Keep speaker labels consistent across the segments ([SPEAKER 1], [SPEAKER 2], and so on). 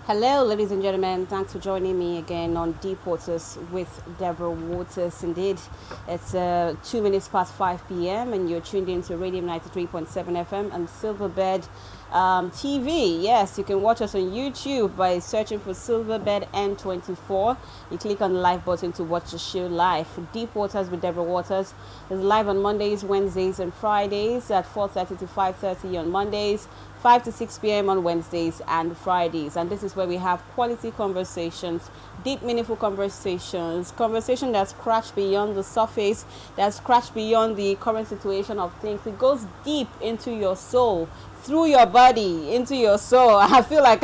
[SPEAKER 1] Hello, ladies and gentlemen. Thanks for joining me again on Deep Waters with Deborah Waters. Indeed, it's 2 minutes past 5 p.m. and you're tuned into Radium 93.7 FM and Silverbed TV. Yes, you can watch us on YouTube by searching for Silverbed N24. You click on the live button to watch the show live. Deep Waters with Deborah Waters is live on Mondays, Wednesdays, and Fridays at 4:30 to 5:30 on Mondays, 5 to 6 p.m. on Wednesdays and Fridays. And this is where we have quality conversations, deep, meaningful conversation that's scratched beyond the surface, that's scratched beyond the current situation of things. It goes deep into your soul, through your body, into your soul. I feel like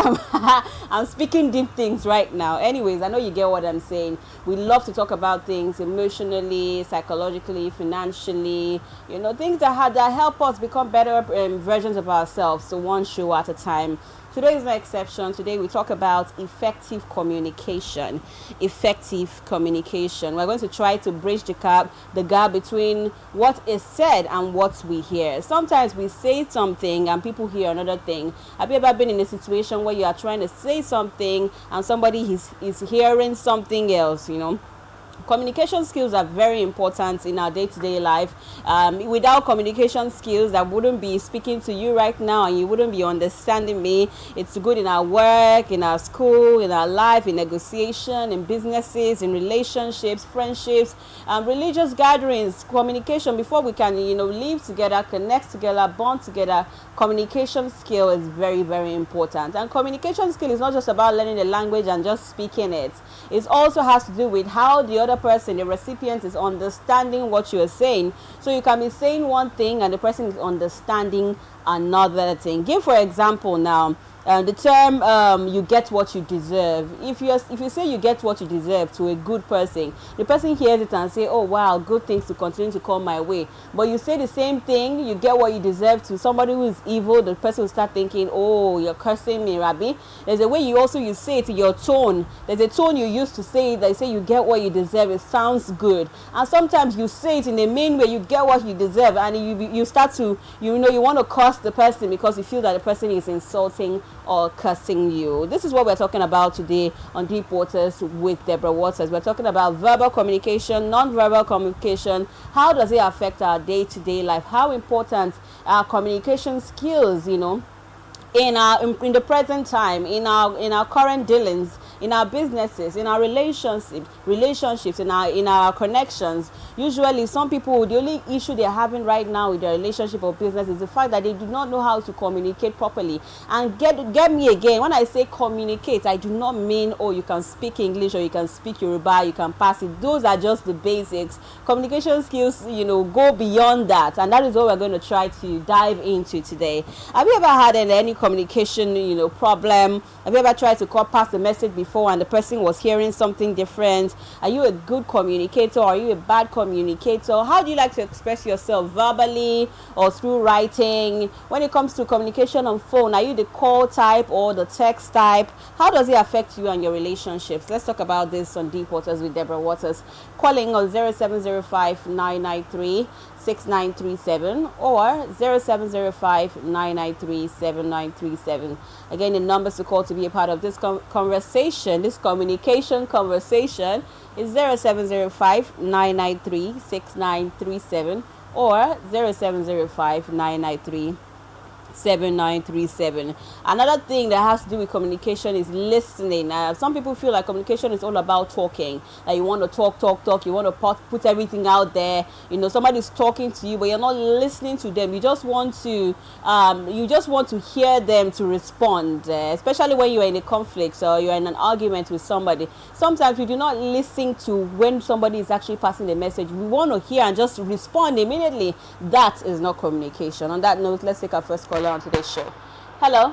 [SPEAKER 1] I'm speaking deep things right now. Anyways, I know you get what I'm saying. We love to talk about things emotionally, psychologically, financially, things that help us become better versions of ourselves. So one show at a time. Today is no exception. Today we talk about effective communication. Effective communication. We're going to try to bridge the gap between what is said and what we hear. Sometimes we say something and people hear another thing. Have you ever been in a situation where you are trying to say something and somebody is hearing something else, Communication skills are very important in our day-to-day life. Without communication skills, I wouldn't be speaking to you right now and you wouldn't be understanding me. It's good in our work, in our school, in our life, in negotiation, in businesses, in relationships, friendships, religious gatherings. Communication, before we can live together, connect together, bond together, communication skill is very, very important. And communication skill is not just about learning the language and just speaking it. It also has to do with how the other person, the recipient, is understanding what you're saying. So you can be saying one thing and the person is understanding another thing. Give for example now, the term you get what you deserve. If you say you get what you deserve to a good person, the person hears it and say, oh wow, good things to continue to come my way. But you say the same thing, you get what you deserve, to somebody who is evil, the person will start thinking, oh, you're cursing me, Rabbi. There's a way you say it, your tone. There's a tone you use to say it that you say you get what you deserve. It sounds good. And sometimes you say it in a main way, you get what you deserve, and you start to, you want to curse the person because you feel that the person is insulting or cursing you. This is what we're talking about today on Deep Waters with Deborah Waters. We're talking about verbal communication, non-verbal communication. How does it affect our day-to-day life? How important are communication skills, in the present time, in our current dealings, in our businesses, in our relationships, in our connections. Usually some people, the only issue they're having right now with their relationship or business is the fact that they do not know how to communicate properly. And get me again, when I say communicate, I do not mean, oh, you can speak English or you can speak Yoruba, you can pass it. Those are just the basics. Communication skills, go beyond that, and that is what we're going to try to dive into today. Have you ever had any communication problem? Have you ever tried to pass the message before and the person was hearing something different? Are you a good communicator or are you a bad communicator? How do you like to express yourself, verbally or through writing? When it comes to communication on phone, are you the call type or the text type? How does it affect you and your relationships? Let's talk about this on Deep Waters with Deborah Waters. Calling on 0705 993 6937 or 0705 993 7937. Again, the numbers to call to be a part of this conversation, this communication conversation, is 0705 993 6937 or 0705 993 7937. Another thing that has to do with communication is listening. Some people feel like communication is all about talking, that you want to talk, you want to put everything out there. Somebody's talking to you but you're not listening to them. You just want to hear them to respond, especially when you're in a conflict or you're in an argument with somebody. Sometimes we do not listen to when somebody is actually passing the message. We want to hear and just respond immediately. That is not communication. On that note, let's take our first caller on today's show. Hello.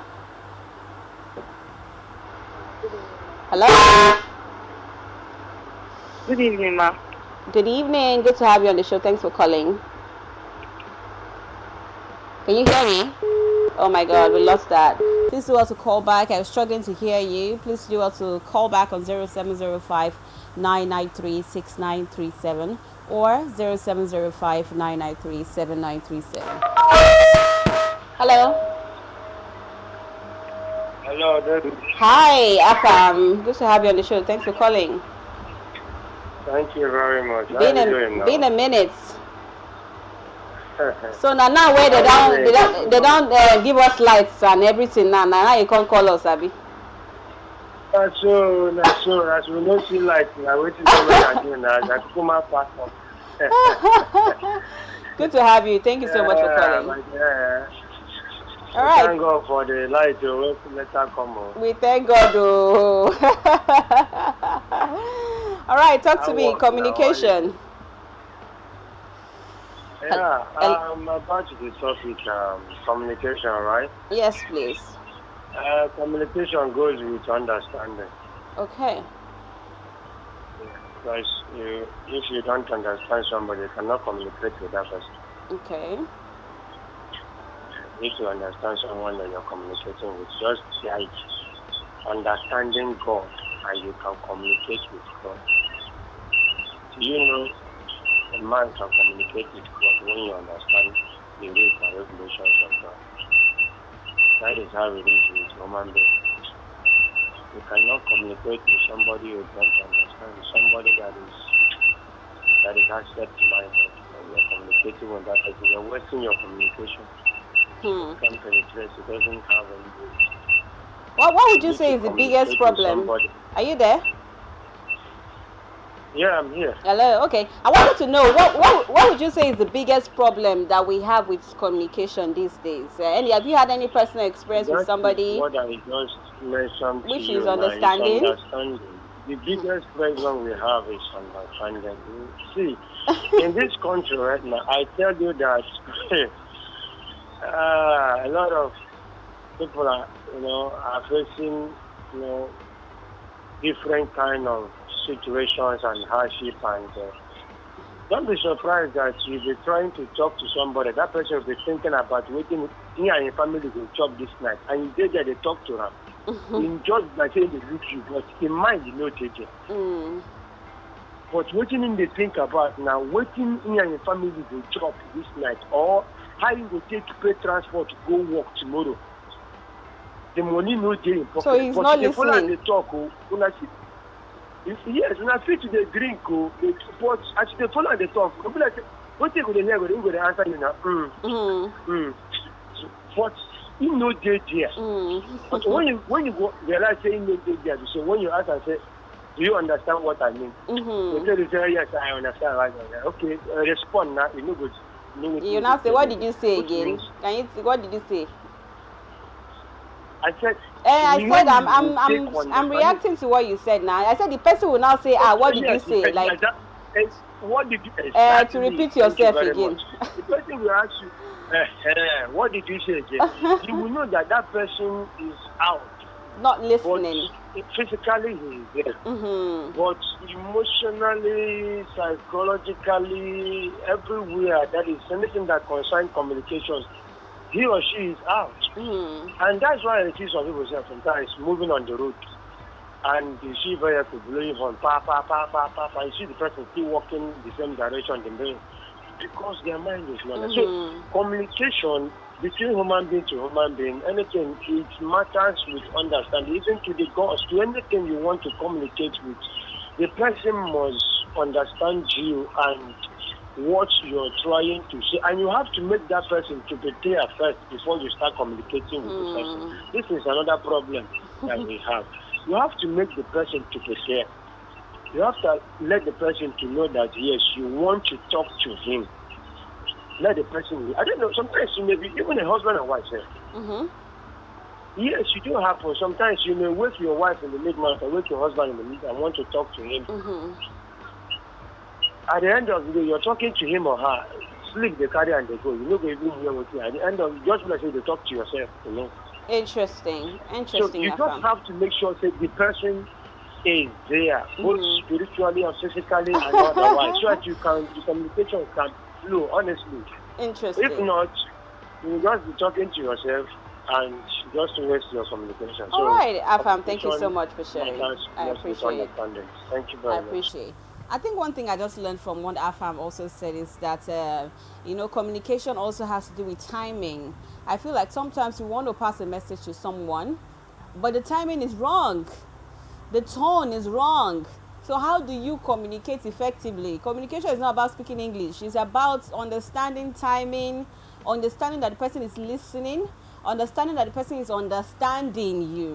[SPEAKER 1] Hello.
[SPEAKER 2] Good evening, ma.
[SPEAKER 1] Good evening. Good to have you on the show. Thanks for calling. Can you hear me? Oh my God, we lost that. Please do well to call back. I was struggling to hear you. Please do well to call back on 0705 993 6937 or 0705 993 7937. Hello.
[SPEAKER 2] Hello, David.
[SPEAKER 1] Hi, Afam. Good to have you on the show. Thanks for calling.
[SPEAKER 2] Thank you very much. How are
[SPEAKER 1] Been
[SPEAKER 2] you doing
[SPEAKER 1] been
[SPEAKER 2] now?
[SPEAKER 1] a minute. So now where they don't they
[SPEAKER 2] Anyway,
[SPEAKER 1] don't they don't give us lights and everything now you can't call us, Abby.
[SPEAKER 2] that's so. As we don't see light, we are waiting to make again. As Kuma pass on.
[SPEAKER 1] Good to have you. Thank you so much for
[SPEAKER 2] Yeah,
[SPEAKER 1] calling.
[SPEAKER 2] but yeah.
[SPEAKER 1] All
[SPEAKER 2] We
[SPEAKER 1] right.
[SPEAKER 2] thank God for the light to let her come on.
[SPEAKER 1] We thank God. Oh. All right. Talk to
[SPEAKER 2] How
[SPEAKER 1] me.
[SPEAKER 2] was now? How are you
[SPEAKER 1] Communication.
[SPEAKER 2] doing?
[SPEAKER 1] Hel-
[SPEAKER 2] Yeah,
[SPEAKER 1] hel-
[SPEAKER 2] about the topic, communication, right?
[SPEAKER 1] yes, please.
[SPEAKER 2] Communication goes with understanding.
[SPEAKER 1] Okay.
[SPEAKER 2] Yeah, because if you don't understand somebody, you cannot communicate with that person.
[SPEAKER 1] Okay.
[SPEAKER 2] If you understand someone that you're communicating with, just like understanding God and you can communicate with God. Do you know a man can communicate with God when you understand the rules and regulations of God? That is how it is with human beings. You cannot communicate with somebody you don't understand, somebody that is accept minded. When you're communicating with that person, you're wasting your communication.
[SPEAKER 1] Hmm.
[SPEAKER 2] It can penetrate, it doesn't have any use.
[SPEAKER 1] What would
[SPEAKER 2] You
[SPEAKER 1] you
[SPEAKER 2] need to
[SPEAKER 1] say is the biggest
[SPEAKER 2] communicate with
[SPEAKER 1] problem?
[SPEAKER 2] somebody.
[SPEAKER 1] Are you there?
[SPEAKER 2] Yeah, I'm here.
[SPEAKER 1] Hello. Okay. I wanted to know what would you say is the biggest problem that we have with communication these days? Have you had any personal experience with
[SPEAKER 2] That is
[SPEAKER 1] somebody
[SPEAKER 2] what I just mentioned to
[SPEAKER 1] which is
[SPEAKER 2] you now. It's
[SPEAKER 1] understanding?
[SPEAKER 2] understanding. The biggest problem we have is understanding. See, in this country right now, I tell you that a lot of people are facing, different kind of situations and hardship and don't be surprised that you'll be trying to talk to somebody. That person will be thinking about waiting he and your family will chop this night. And you dey there, they talk to them. In just by saying they look you, but in mind you know JJ. But waiting in they think about now, waiting he and your family will chop this night, or how you will take pay transport to go work tomorrow. The money no dey in pocket.
[SPEAKER 1] So he's
[SPEAKER 2] but
[SPEAKER 1] not
[SPEAKER 2] they follow and
[SPEAKER 1] listening.
[SPEAKER 2] they talk, yes, una fit to dey drink but as you dey follow and dey talk, go be like say wetin you go dey hear go dey answer you na but he no dey there. But when you go realize say he no dey there, so when you ask am say, do you understand what I mean? They tell you say yes, I understand. Okay, respond now. You know good.
[SPEAKER 1] You now say, what did you say
[SPEAKER 2] Which
[SPEAKER 1] again?
[SPEAKER 2] means,
[SPEAKER 1] Can you? What did you say?
[SPEAKER 2] I said.
[SPEAKER 1] I said
[SPEAKER 2] I'm
[SPEAKER 1] I'm reacting to what you said now. I said the person will now say, what did you say? Like
[SPEAKER 2] what did you exactly?
[SPEAKER 1] to repeat
[SPEAKER 2] Thank you
[SPEAKER 1] yourself
[SPEAKER 2] very
[SPEAKER 1] again.
[SPEAKER 2] much. The person will ask you, what did you say again? You will know that person is out.
[SPEAKER 1] Not listening.
[SPEAKER 2] But physically he is there. But emotionally, psychologically, everywhere, that is anything that concerns communications, he or she is out. And that's why I see some people say sometimes moving on the road and you see vehicle blowing on you see the person still walking the same direction because their mind is not. So communication between human being to human being, anything, it matters with understanding, even to the gods, to anything you want to communicate with. The person must understand you and what you're trying to say, and you have to make that person to be clear first before you start communicating with the person. This is another problem that we have. You have to make the person to be clear. You have to let the person to know that yes, you want to talk to him. Let the person. I don't know. Sometimes you may be even a husband and wife. Yes, you do happen. Sometimes you may wake your wife in the midnight or wake your husband in the midnight and want to talk to him. At the end of the day, you're talking to him or her. Sleep, they carry and they go. You know, they even hear what you. At the end of just like they talk to yourself.
[SPEAKER 1] Interesting.
[SPEAKER 2] So you just have to make sure that the person is there, both spiritually and physically and otherwise, so that the communication can flow honestly.
[SPEAKER 1] Interesting.
[SPEAKER 2] If not, you just be talking to yourself and just waste your communication.
[SPEAKER 1] All right, Afam, thank you so much for sharing. I appreciate it.
[SPEAKER 2] Thank you very much.
[SPEAKER 1] I appreciate it. I think one thing I just learned from what Afam also said is that, communication also has to do with timing. I feel like sometimes you want to pass a message to someone but the timing is wrong. The tone is wrong. So how do you communicate effectively? Communication is not about speaking English. It's about understanding timing, understanding that the person is listening, understanding that the person is understanding you.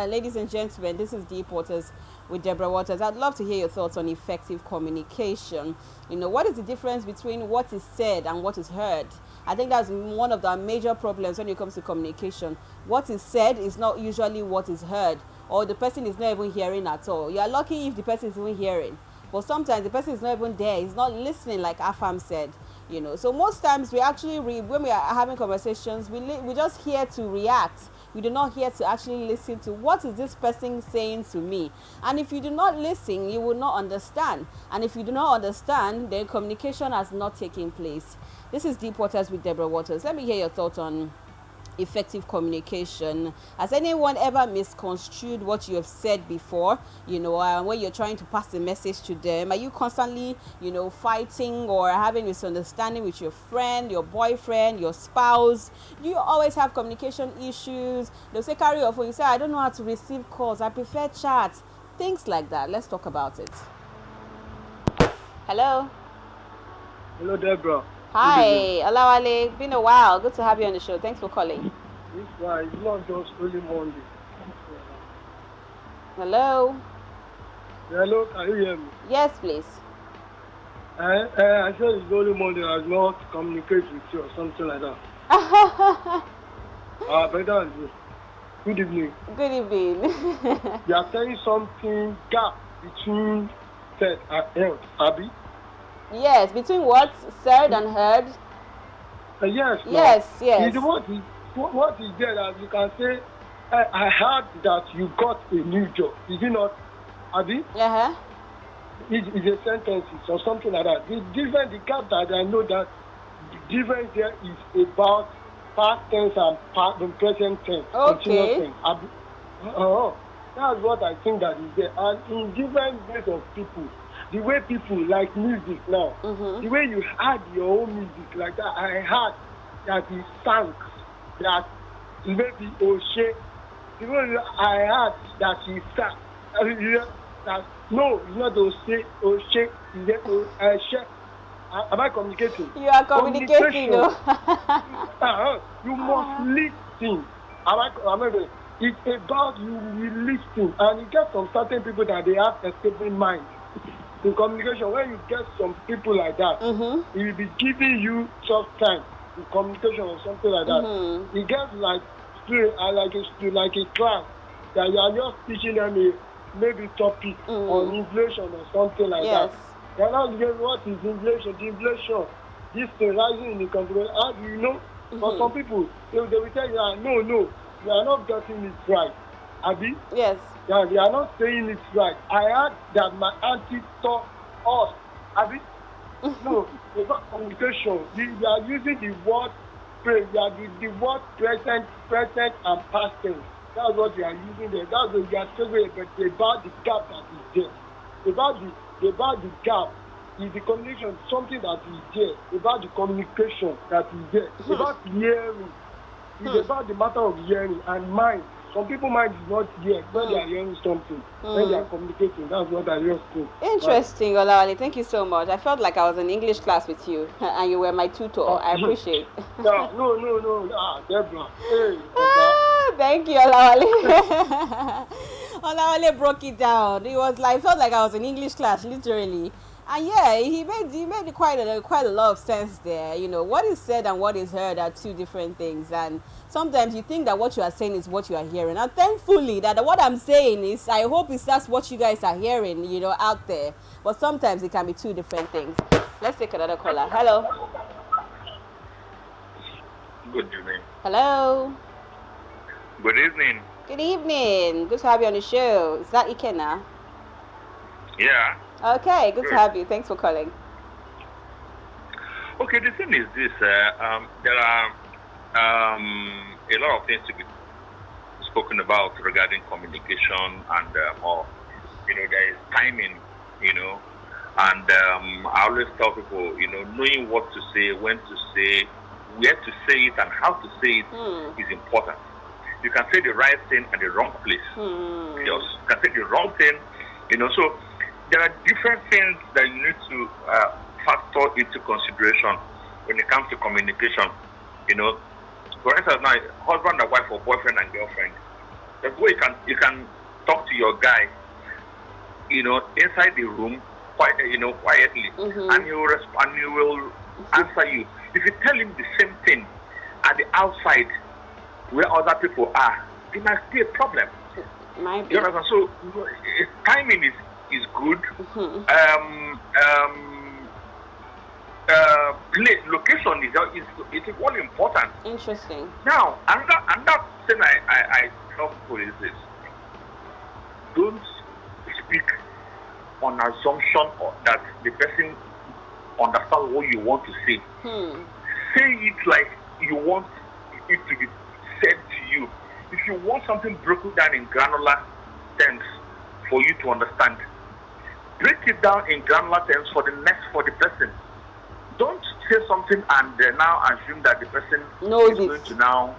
[SPEAKER 1] Ladies and gentlemen, this is Deep Waters with Deborah Waters. I'd love to hear your thoughts on effective communication. What is the difference between what is said and what is heard? I think that's one of the major problems when it comes to communication. What is said is not usually what is heard, or the person is not even hearing at all. You are lucky if the person is even hearing, but sometimes the person is not even there. He's not listening, like Afam said. So most times we actually when we are having conversations, we just hear to react. We do not hear to actually listen to what is this person saying to me. And if you do not listen, you will not understand. And if you do not understand, then communication has not taken place. This is Deep Waters with Deborah Waters. Let me hear your thoughts on effective communication. Has anyone ever misconstrued what you have said before, when you're trying to pass a message to them? Are you constantly, fighting or having misunderstanding with your friend, your boyfriend, your spouse? Do you always have communication issues? They'll say, carry your phone. You say, I don't know how to receive calls. I prefer chat. Things like that. Let's talk about it. Hello.
[SPEAKER 2] Hello, Deborah.
[SPEAKER 1] Hi, Alawale. Been a while. Good to have you on the show. Thanks for calling.
[SPEAKER 2] It's not just only Monday.
[SPEAKER 1] Hello.
[SPEAKER 2] Hello, can you hear me?
[SPEAKER 1] Yes, please.
[SPEAKER 2] I said it's only Monday. I was not communicate with you or something like that. Better than this. Good evening.
[SPEAKER 1] Good evening.
[SPEAKER 2] You are saying something gap between said and heard, Abby?
[SPEAKER 1] Yes, between what said and heard.
[SPEAKER 2] Yes.
[SPEAKER 1] Yes.
[SPEAKER 2] What is there that you can say? I heard that you got a new job. Is it not, Abby? It's a sentence or something like that. The gap that I know that the difference there is about past tense and present tense.
[SPEAKER 1] Okay.
[SPEAKER 2] Tense. That's what I think that is there. And in different ways of people, the way people like music now, the way you had your own music like that, I heard that he sang, that maybe Oshe, the way I heard that he sang, that no, it's not Oshe, it's Oshe. Am I communicating?
[SPEAKER 1] You are communicating, no?
[SPEAKER 2] You must listen. It's about you will listen, and you get some certain people that they have escaping mind. In communication, when you get some people like that, he will be giving you tough time in communication or something like that. It gets like a class that you are just teaching them maybe topic on inflation or something like that. They are not getting what is inflation. The inflation, this thing rising in the country. How do you know? For some people, they will tell you, no, you are not getting it right. Abi?
[SPEAKER 1] Yes.
[SPEAKER 2] Yeah, they are not saying it right. I heard that my auntie taught us. Abi? No, it's not communication. We are using the word pray. We are the word present and past tense. That's what we are using there. That's what we are saying about the gap that is there. About the gap is the communication, something that is there. About the communication that is there. About hearing. It's about the matter of hearing and mind. Some people mind is not here when they are hearing something, when they are communicating. That's what I just think.
[SPEAKER 1] Interesting, Olawale. Thank you so much. I felt like I was in English class with you, and you were my tutor. I appreciate.
[SPEAKER 2] No. Deborah. Hey,
[SPEAKER 1] thank you, Olawale. Olawale broke it down. It was like, I felt like I was in English class, literally. And yeah, he made quite a lot of sense there. What is said and what is heard are two different things, and sometimes you think that what you are saying is what you are hearing. And thankfully, that what I'm saying is, I hope that's what you guys are hearing, out there. But sometimes it can be two different things. Let's take another caller. Hello.
[SPEAKER 3] Good evening.
[SPEAKER 1] Hello.
[SPEAKER 3] Good evening.
[SPEAKER 1] Good evening. Good to have you on the show. Is that Ikena?
[SPEAKER 3] Yeah.
[SPEAKER 1] Okay, good to have you. Thanks for calling.
[SPEAKER 3] Okay, the thing is this. There are a lot of things to be spoken about regarding communication and there is timing, and I always tell people, knowing what to say, when to say, where to say it, and how to say it is important. You can say the right thing at the wrong place. You can say the wrong thing, So there are different things that you need to factor into consideration when it comes to communication. For instance, now husband and wife or boyfriend and girlfriend. The way you can talk to your guy, inside the room, quietly, and he will answer you. If you tell him the same thing at the outside where other people are, it might be a problem.
[SPEAKER 1] Might be.
[SPEAKER 3] You understand? So timing is good. Place, location is equally important.
[SPEAKER 1] Interesting.
[SPEAKER 3] Now, another thing I tell people is this: don't speak on assumption that the person understands what you want to say. Say it like you want it to be said to you. If you want something broken down in granular terms for you to understand, break it down in granular terms for the person. Don't say something and now assume that the person
[SPEAKER 1] knows
[SPEAKER 3] is going to now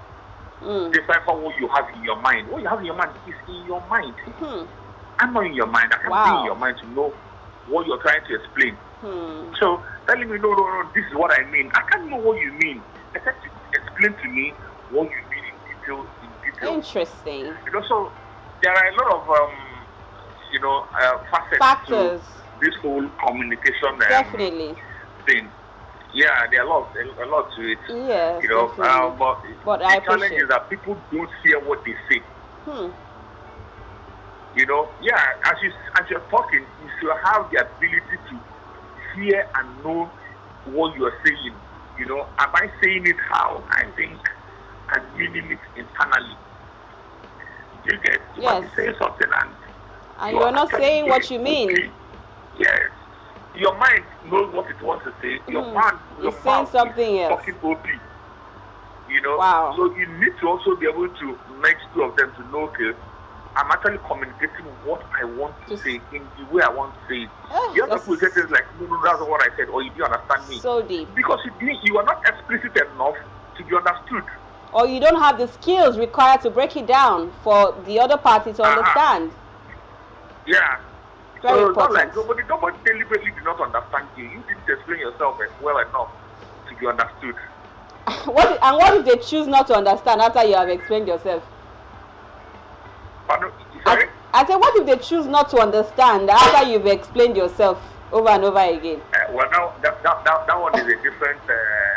[SPEAKER 3] decipher what you have in your mind. What you have in your mind is in your mind. I'm not in your mind. I can't be in your mind to know what you're trying to explain. So telling me, no, this is what I mean. I can't know what you mean. Except to explain to me what you mean in detail.
[SPEAKER 1] Interesting.
[SPEAKER 3] So there are a lot of factors to this whole communication
[SPEAKER 1] definitely
[SPEAKER 3] thing. Yeah, there are a lot to it.
[SPEAKER 1] Yes,
[SPEAKER 3] but the challenge is that people don't hear what they say. As you're talking, you should have the ability to hear and know what you are saying. Am I saying it how I think and meaning it internally? You get? You might be saying something and
[SPEAKER 1] you're not saying what you mean.
[SPEAKER 3] Yes. Your mind knows what it wants to say. Your mind
[SPEAKER 1] is saying something else.
[SPEAKER 3] Talking OP.
[SPEAKER 1] Wow.
[SPEAKER 3] So you need to also be able to make two of them to know, okay, I'm actually communicating what I want to say in the way I want to say it. The other people say things like, no, that's not what I said, or you didn't understand me.
[SPEAKER 1] So deep.
[SPEAKER 3] Because you are not explicit enough to be understood.
[SPEAKER 1] Or you don't have the skills required to break it down for the other party to understand.
[SPEAKER 3] Yeah.
[SPEAKER 1] Very important.
[SPEAKER 3] Like nobody deliberately did not understand you. You didn't explain yourself well enough to be understood.
[SPEAKER 1] What if they choose not to understand after you have explained yourself?
[SPEAKER 3] Pardon? Sorry?
[SPEAKER 1] I said, what if they choose not to understand after you've explained yourself over and over again?
[SPEAKER 3] Now that one is a different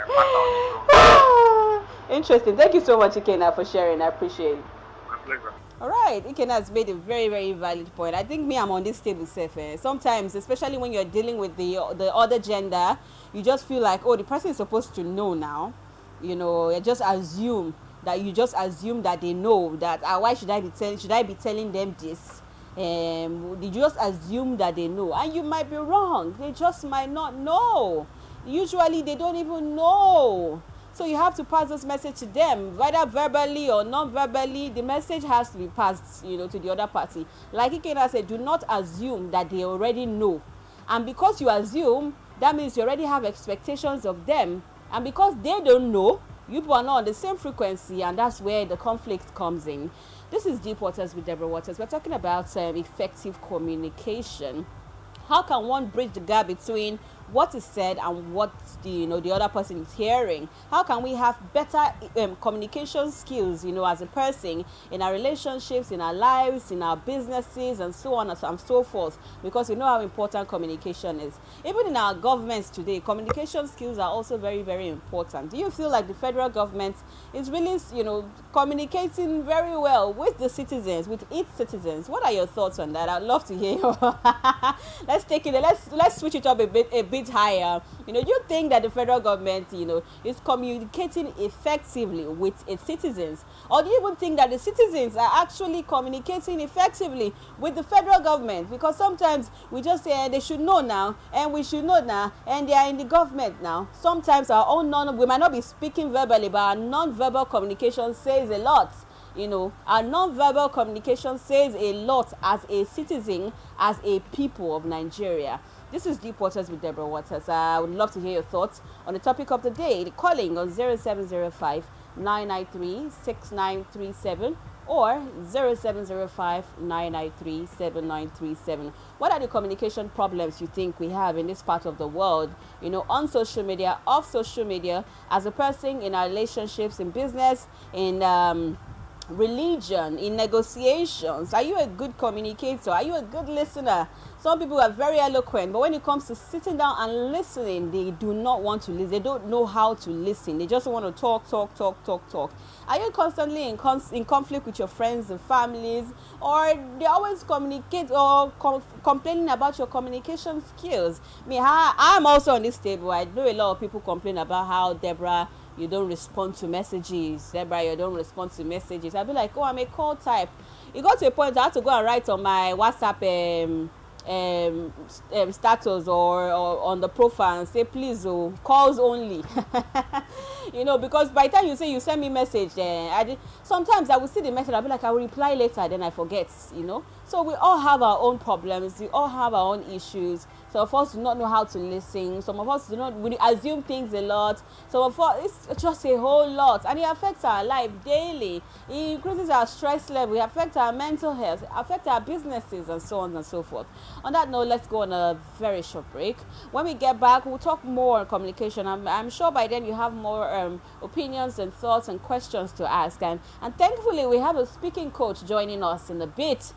[SPEAKER 3] matter.
[SPEAKER 1] Interesting. Thank you so much, Ikenna, for sharing. I appreciate it.
[SPEAKER 3] My pleasure.
[SPEAKER 1] All right, Ikenna has made a very, very valid point. I think I'm on this table safe. Sometimes, especially when you're dealing with the other gender, you just feel like, the person is supposed to know now. You just assume that they know that. Why should I be telling them this? You just assume that they know, and you might be wrong. They just might not know. Usually, they don't even know. So you have to pass this message to them, whether verbally or non-verbally. The message has to be passed, to the other party. Like Ikenna said, do not assume that they already know. And because you assume, that means you already have expectations of them. And because they don't know, you are not on the same frequency, and that's where the conflict comes in. This is Deep Waters with Deborah Waters. We're talking about effective communication. How can one bridge the gap between what is said and what the other person is hearing? How can we have better communication skills, as a person, in our relationships, in our lives, in our businesses, and so on and so forth? Because we know how important communication is. Even in our governments today, communication skills are also very, very important. Do you feel like the federal government is really, communicating very well with the citizens, with its citizens? What are your thoughts on that? I'd love to hear you. Let's take it. Let's switch it up a bit higher. You think that the federal government, is communicating effectively with its citizens, or do you even think that the citizens are actually communicating effectively with the federal government? Because sometimes we just say they should know now, and we should know now, and they are in the government now. Sometimes we might not be speaking verbally, but our non-verbal communication says a lot. Our non-verbal communication says a lot as a citizen, as a people of Nigeria. This is Deep Waters with Deborah Waters. I would love to hear your thoughts on the topic of the day. Calling on 0705 993-6937 or 0705-993-7937. What are the communication problems you think we have in this part of the world, on social media, off social media, as a person, in our relationships, in business, in religion, in negotiations? Are you a good communicator? Are you a good listener? Some people are very eloquent, but when it comes to sitting down and listening, they do not want to listen. They don't know how to listen. They just want to talk. Are you constantly in conflict with your friends and families, or they always communicate or complaining about your communication skills? I'm also on this table. I know a lot of people complain about how, Deborah, you don't respond to messages. Deborah, you don't respond to messages. I'll be like, I'm a call type. It got to a point I had to go and write on my WhatsApp status or on the profile and say, please, calls only. Because by the time you send me message, sometimes I will see the message, I'll be like, I will reply later, then I forget. So we all have our own problems, we all have our own issues. Some of us do not know how to listen. Some of us we assume things a lot. Some of us, it's just a whole lot. And it affects our life daily. It increases our stress level. It affects our mental health. It affects our businesses and so on and so forth. On that note, let's go on a very short break. When we get back, we'll talk more on communication. I'm sure by then you have more opinions and thoughts and questions to ask. And thankfully, we have a speaking coach joining us in a bit.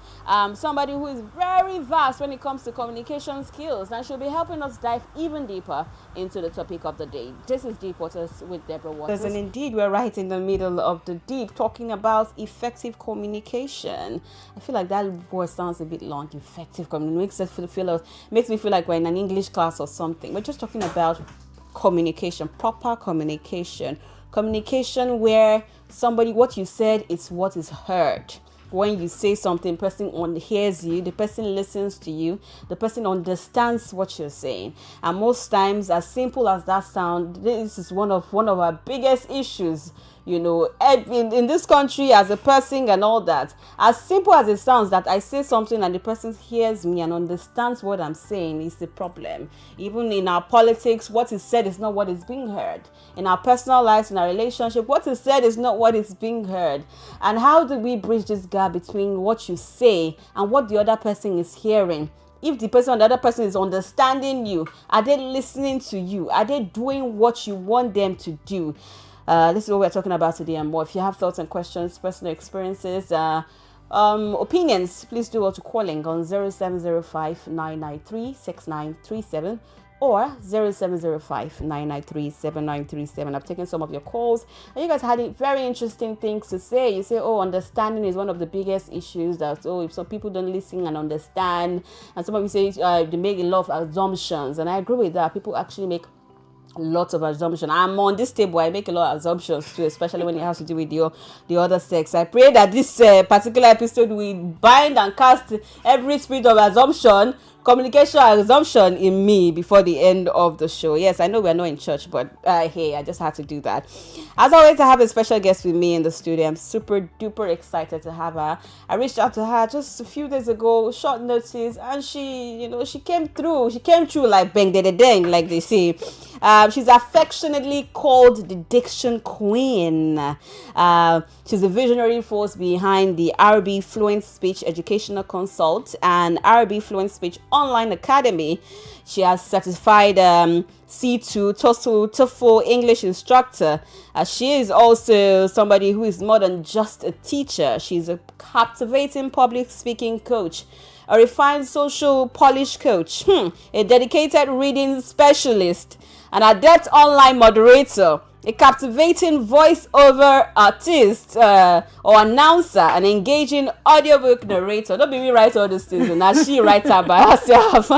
[SPEAKER 1] Somebody who is very vast when it comes to communication skills, and she'll be helping us dive even deeper into the topic of the day. This is Deep Waters with Deborah Waters. And indeed, we're right in the middle of the deep, talking about effective communication. I feel like that word sounds a bit long. Effective communication makes me feel like we're in an English class or something. We're just talking about communication, proper communication. Communication where what you said is what is heard. When you say something, person hears you, the person listens to you, the person understands what you're saying. And most times, as simple as that sounds, this is one of our biggest issues, in this country, as a person and all that. As simple as it sounds, that I say something and the person hears me and understands what I'm saying, is the problem. Even in our politics, what is said is not what is being heard. In our personal lives, in our relationship, what is said is not what is being heard. And how do we bridge this gap between what you say and what the other person is hearing? If the other person is understanding you, are they listening to you? Are they doing what you want them to do? This is what we're talking about today and more. If you have thoughts and questions, personal experiences, opinions, please do go to calling on 0705-993-6937 or 0705-993-7937. I've taken some of your calls and you guys had very interesting things to say. You say, understanding is one of the biggest issues, that if some people don't listen and understand, and some of you say they make a lot of assumptions, and I agree with that. People actually make lots of assumptions. I'm on this table, I make a lot of assumptions too, especially when it has to do with the other sex. I pray that this particular episode will bind and cast every spirit of assumption, communication assumption in me before the end of the show. Yes, I know we're not in church, but hey, I just had to do that. As always, I have a special guest with me in the studio. I'm super duper excited to have her. I reached out to her just a few days ago, short notice, and she came through. She came through like bang da da dang, like they say. She's affectionately called the Diction Queen. She's a visionary force behind the RB Fluent Speech Educational Consult and RB Fluent Speech Online Academy. She has certified C2 TOEFL English instructor. She is also somebody who is more than just a teacher. She's a captivating public speaking coach, a refined social polish coach, a dedicated reading specialist, an adept online moderator, a captivating voice-over artist or announcer, an engaging audiobook narrator. Don't be me write all these things, and she writes her by herself.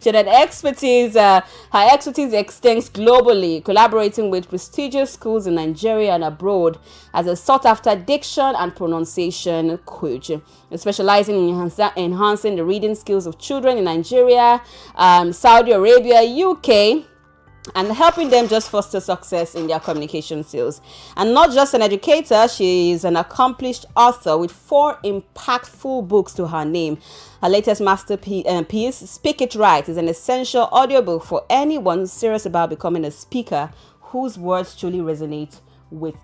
[SPEAKER 1] She had expertise. Her expertise extends globally, collaborating with prestigious schools in Nigeria and abroad as a sought-after diction and pronunciation coach, specializing in enhancing the reading skills of children in Nigeria, Saudi Arabia, UK, and helping them just foster success in their communication skills. And not just an educator, she is an accomplished author with 4 impactful books to her name. Her latest masterpiece, Speak It Right, is an essential audiobook for anyone serious about becoming a speaker whose words truly resonate with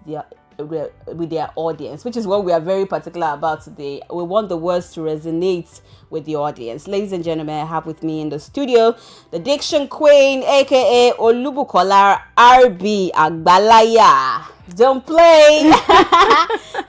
[SPEAKER 1] their audience, which is what we are very particular about today. We want the words to resonate with the audience. Ladies and gentlemen, I have with me in the studio the Diction Queen, aka Olubukola RB Agbalaya. Don't play.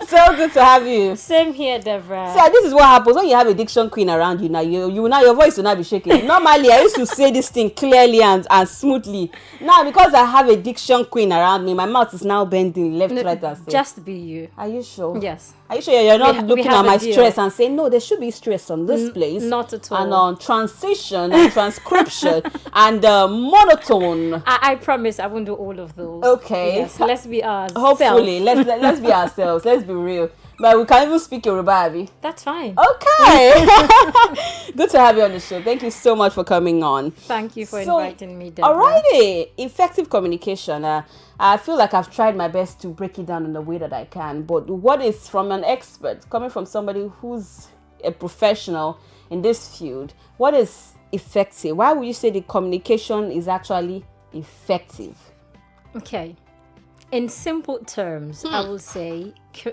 [SPEAKER 1] So good to have you.
[SPEAKER 4] Same here, Deborah.
[SPEAKER 1] So this is what happens when you have a diction queen around you. Now your voice will not be shaking. Normally I used to say this thing clearly and smoothly. Now because I have a diction queen around me, my mouth is now bending left, right, and center.
[SPEAKER 4] Just be you.
[SPEAKER 1] Are you sure?
[SPEAKER 4] Yes.
[SPEAKER 1] Are you sure you're not looking at my
[SPEAKER 4] deal.
[SPEAKER 1] stress and saying, no, there should be stress on this place?
[SPEAKER 4] Not at all.
[SPEAKER 1] And on transition and transcription and monotone.
[SPEAKER 4] I promise I won't do all of those.
[SPEAKER 1] Okay.
[SPEAKER 4] Yes, let's be ourselves.
[SPEAKER 1] Hopefully, let's be ourselves. Let's be real. But we can even speak Yoruba, Abby.
[SPEAKER 4] That's fine.
[SPEAKER 1] Okay. Good to have you on the show. Thank you so much for coming on.
[SPEAKER 4] Thank you for inviting me, Deborah.
[SPEAKER 1] Alrighty. Effective communication. I feel like I've tried my best to break it down in the way that I can. But what is from an expert, coming from somebody who's a professional in this field, what is effective? Why would you say the communication is actually effective?
[SPEAKER 4] Okay. In simple terms, I will say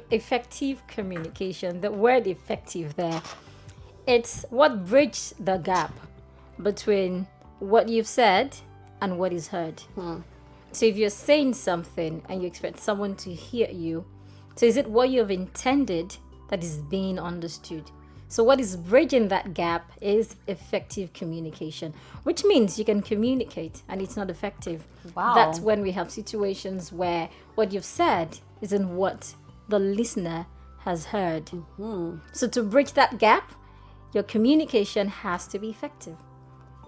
[SPEAKER 4] effective communication, the word effective there, it's what bridges the gap between what you've said and what is heard. So if you're saying something and you expect someone to hear you, so is it what you've intended that is being understood? So what is bridging that gap is effective communication, which means you can communicate and it's not effective.
[SPEAKER 1] Wow.
[SPEAKER 4] That's when we have situations where what you've said isn't what the listener has heard. So to bridge that gap, your communication has to be effective.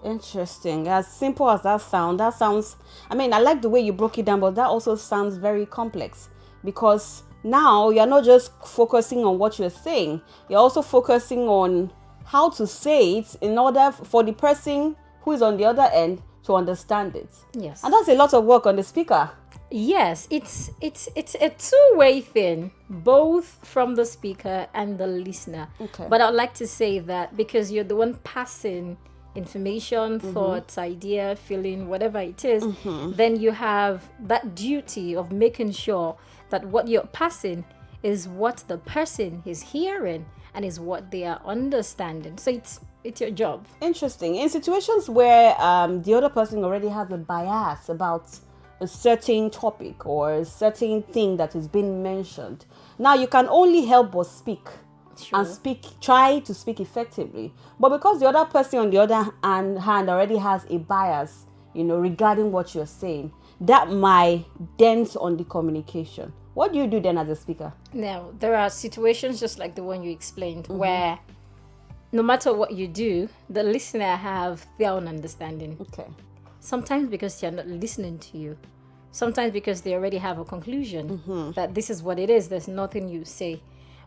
[SPEAKER 1] Interesting. As simple as that sounds, I mean, I like the way you broke it down, but that also sounds very complex, because now you're not just focusing on what you're saying, you're also focusing on how to say it in order for the person who is on the other end to understand it.
[SPEAKER 4] Yes.
[SPEAKER 1] And that's a lot of work on the speaker.
[SPEAKER 4] Yes, it's a two-way thing, both from the speaker and the listener.
[SPEAKER 1] Okay.
[SPEAKER 4] But I'd like to say that because you're the one passing information, thoughts, idea, feeling, whatever it is, then you have that duty of making sure that what you're passing is what the person is hearing and is what they are understanding. So it's your job.
[SPEAKER 1] Interesting. In situations where the other person already has a bias about a certain topic or a certain thing that is being mentioned, now you can only help but speak.
[SPEAKER 4] Sure.
[SPEAKER 1] And try to speak effectively. But because the other person on the other hand already has a bias, regarding what you're saying, that might dent on the communication. What do you do then as a speaker?
[SPEAKER 4] Now, there are situations just like the one you explained where no matter what you do, the listener have their own understanding.
[SPEAKER 1] Okay.
[SPEAKER 4] Sometimes because they're not listening to you. Sometimes because they already have a conclusion that this is what it is. There's nothing you say.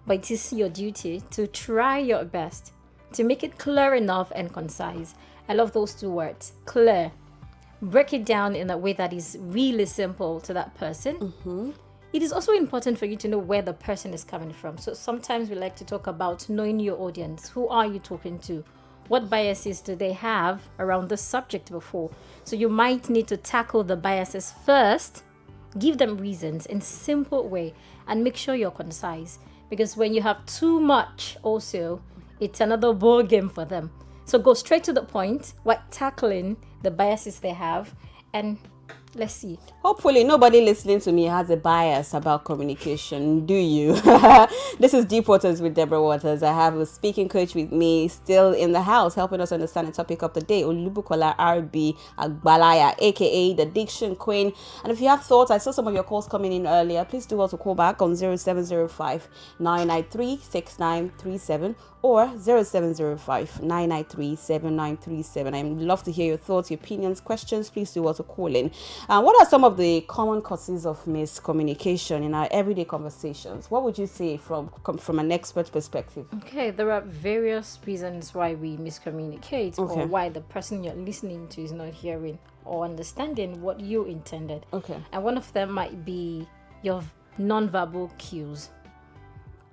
[SPEAKER 4] But it is your duty to try your best to make it clear enough and concise. I love those two words, clear. Break it down in a way that is really simple to that person. It is also important for you to know where the person is coming from. So sometimes we like to talk about knowing your audience. Who are you talking to? What biases do they have around the subject before? So you might need to tackle the biases first, give them reasons in simple way, and make sure you're concise. Because when you have too much also, it's another ball game for them. So go straight to the point while tackling the biases they have, and let's see.
[SPEAKER 1] Hopefully nobody listening to me has a bias about communication, do you? This is Deep Waters with Deborah Waters. I have a speaking coach with me still in the house helping us understand the topic of the day, Olubukola RB Agbalaya, aka the Diction Queen. And if you have thoughts, I saw some of your calls coming in earlier, please do also call back on 0705 993 6937 or 0705 993 7937. I'd love to hear your thoughts, your opinions, questions. Please do also call in. What are some of the common causes of miscommunication in our everyday conversations? What would you say from an expert perspective?
[SPEAKER 4] Okay, there are various reasons why we miscommunicate
[SPEAKER 1] Okay.
[SPEAKER 4] or why the person you're listening to is not hearing or understanding what you intended.
[SPEAKER 1] Okay.
[SPEAKER 4] And one of them might be your nonverbal cues.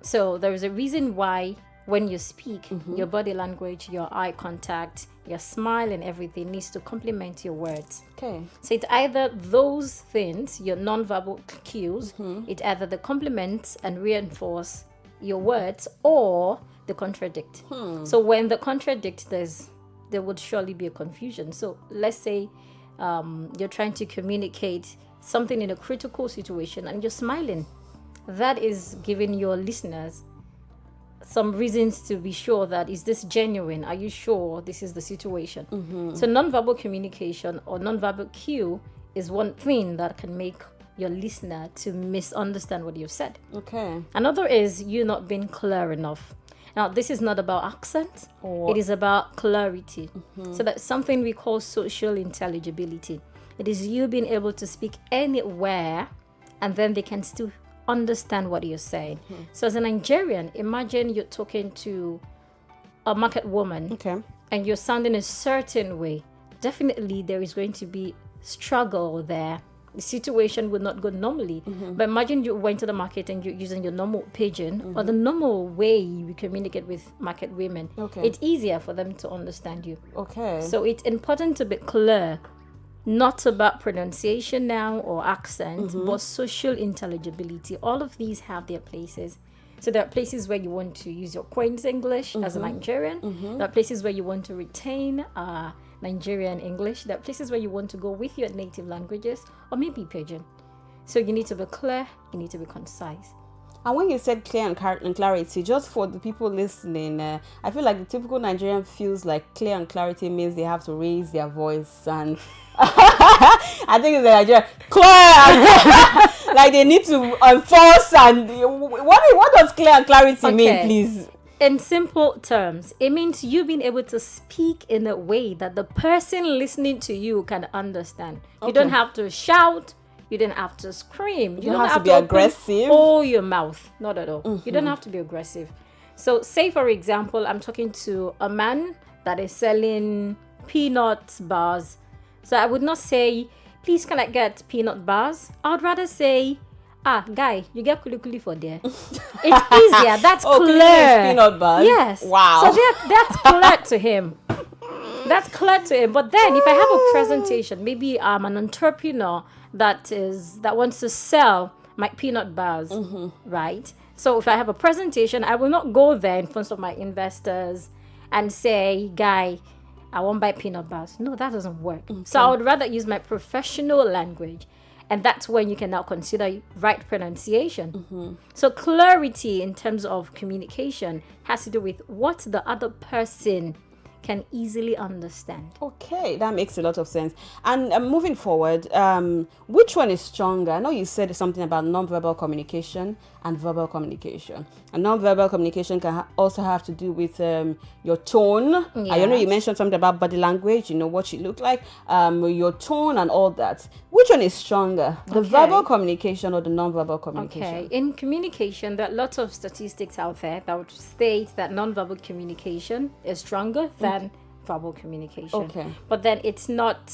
[SPEAKER 4] So there is a reason why when you speak, your body language, your eye contact, your smile and everything needs to complement your words.
[SPEAKER 1] Okay.
[SPEAKER 4] So it's either those things, your non-verbal cues, it either the complements and reinforce your words, or they contradict. So when they contradict, there would surely be a confusion. So let's say you're trying to communicate something in a critical situation and you're smiling. That is giving your listeners some reasons to be sure that, is this genuine? Are you sure this is the situation? So nonverbal communication or nonverbal cue is one thing that can make your listener to misunderstand what you've said.
[SPEAKER 1] Okay.
[SPEAKER 4] Another is you not being clear enough. Now, this is not about accent. It is about clarity. So that's something we call social intelligibility. It is you being able to speak anywhere and then they can still understand what you're saying. So as a Nigerian, imagine you're talking to a market woman, and you're sounding a certain way. Definitely there is going to be struggle there. The situation would not go normally. But imagine you went to the market and you're using your normal pidgin or the normal way you communicate with market women. It's easier for them to understand you. So it's important to be clear, not about pronunciation now or accent, but social intelligibility. All of these have their places. So there are places where you want to use your Queen's English as a Nigerian. There are places where you want to retain Nigerian English. There are places where you want to go with your native languages or maybe pidgin. So you need to be clear, you need to be concise.
[SPEAKER 1] And when you said clear and clarity, just for the people listening, I feel like the typical Nigerian feels like clear and clarity means they have to raise their voice, and I think it's the Nigerian clear, like they need to enforce. And what does clear and clarity mean, please?
[SPEAKER 4] In simple terms, it means you being able to speak in a way that the person listening to you can understand. You don't have to shout. You don't have to scream.
[SPEAKER 1] You don't have to be aggressive.
[SPEAKER 4] Oh, your mouth. Not at all. You don't have to be aggressive. So say, for example, I'm talking to a man that is selling peanut bars. So I would not say, please can I get peanut bars? I would rather say, guy, you get kuli for there. It's easier. That's clear.
[SPEAKER 1] Peanut bars?
[SPEAKER 4] Yes.
[SPEAKER 1] Wow.
[SPEAKER 4] So that's clear to him. That's clear to him. But then if I have a presentation, maybe I'm an entrepreneur that wants to sell my peanut bars, right? So if I have a presentation, I will not go there in front of my investors and say, guy, I won't buy peanut bars. No, that doesn't work. So I would rather use my professional language. And that's when you can now consider right pronunciation. So clarity in terms of communication has to do with what the other person can easily understand.
[SPEAKER 1] Okay, that makes a lot of sense. And moving forward, which one is stronger? I know you said something about non-verbal communication and verbal communication. And non-verbal communication can also have to do with your tone.
[SPEAKER 4] Yes.
[SPEAKER 1] I know you mentioned something about body language, what you look like, your tone and all that. Which one is stronger, the verbal communication or the non-verbal communication?
[SPEAKER 4] Okay, in communication, there are lots of statistics out there that would state that non-verbal communication is stronger than verbal communication.
[SPEAKER 1] Okay.
[SPEAKER 4] But then it's not,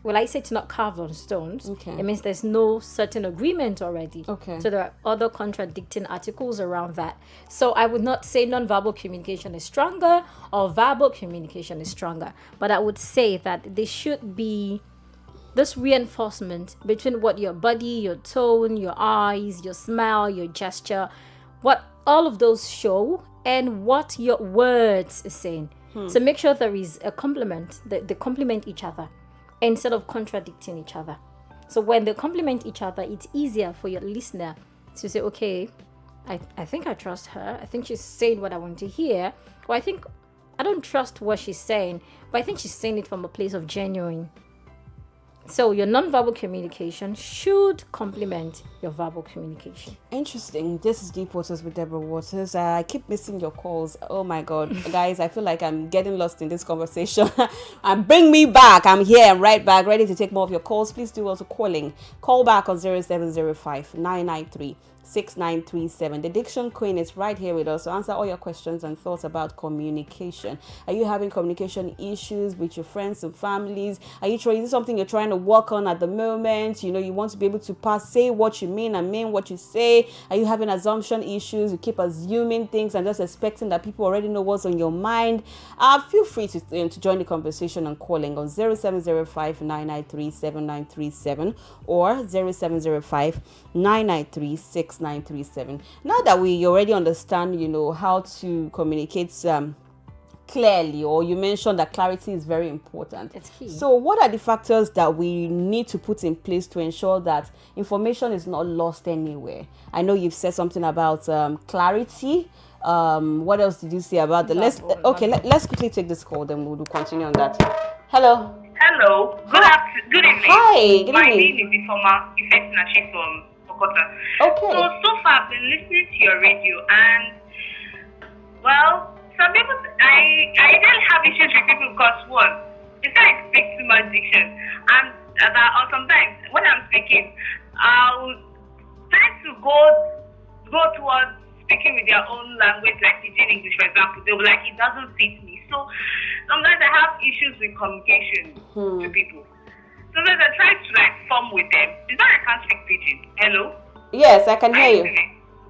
[SPEAKER 4] well, I say it's not carved on stones.
[SPEAKER 1] Okay.
[SPEAKER 4] It means there's no certain agreement already.
[SPEAKER 1] Okay.
[SPEAKER 4] So there are other contradicting articles around that. So I would not say non-verbal communication is stronger or verbal communication is stronger. But I would say that there should be this reinforcement between what your body, your tone, your eyes, your smile, your gesture, what all of those show and what your words are saying. So make sure there is a complement, that they complement each other instead of contradicting each other. So when they complement each other, it's easier for your listener to say, okay, I think I trust her. I think she's saying what I want to hear. Or I think I don't trust what she's saying, but I think she's saying it from a place of genuine. So your non-verbal communication should complement your verbal communication.
[SPEAKER 1] Interesting. This is Deep Waters with Deborah Waters. I keep missing your calls. Oh my God. Guys, I feel like I'm getting lost in this conversation. And bring me back. I'm here. I'm right back, ready to take more of your calls. Please do also calling. Call back on 0705 993 6937. The Diction Queen is right here with us to answer all your questions and thoughts about communication. Are you having communication issues with your friends and families? Are you trying? Is this something you're trying to work on at the moment? You know, you want to be able to say what you mean and mean what you say. Are you having assumption issues? You keep assuming things and just expecting that people already know what's on your mind. Feel free to join the conversation and calling on 0705 993 7937 or 0705 993 6937. Now that we already understand, you know, how to communicate clearly, or you mentioned that clarity is very important.
[SPEAKER 4] It's key.
[SPEAKER 1] So what are the factors that we need to put in place to ensure that information is not lost anywhere? I know you've said something about clarity. What else did you say about the let's quickly take this call, then we'll continue on that. Hello.
[SPEAKER 5] Hello. Good evening.
[SPEAKER 1] Hi, good
[SPEAKER 5] My
[SPEAKER 1] evening.
[SPEAKER 5] name is Ifoma Ifesinachi from Okota.
[SPEAKER 1] Okay.
[SPEAKER 5] So far I've been listening to your radio, and well, some people, I don't have issues with people because one, they say I speak too much diction, and or sometimes when I'm speaking, I'll try to go towards speaking with their own language, like pidgin English, for example. They'll be like, it doesn't fit me. So sometimes I have issues with communication to people. Sometimes I try to form with them. It's not that I can't speak pidgin. Hello?
[SPEAKER 1] Yes, I can hear you.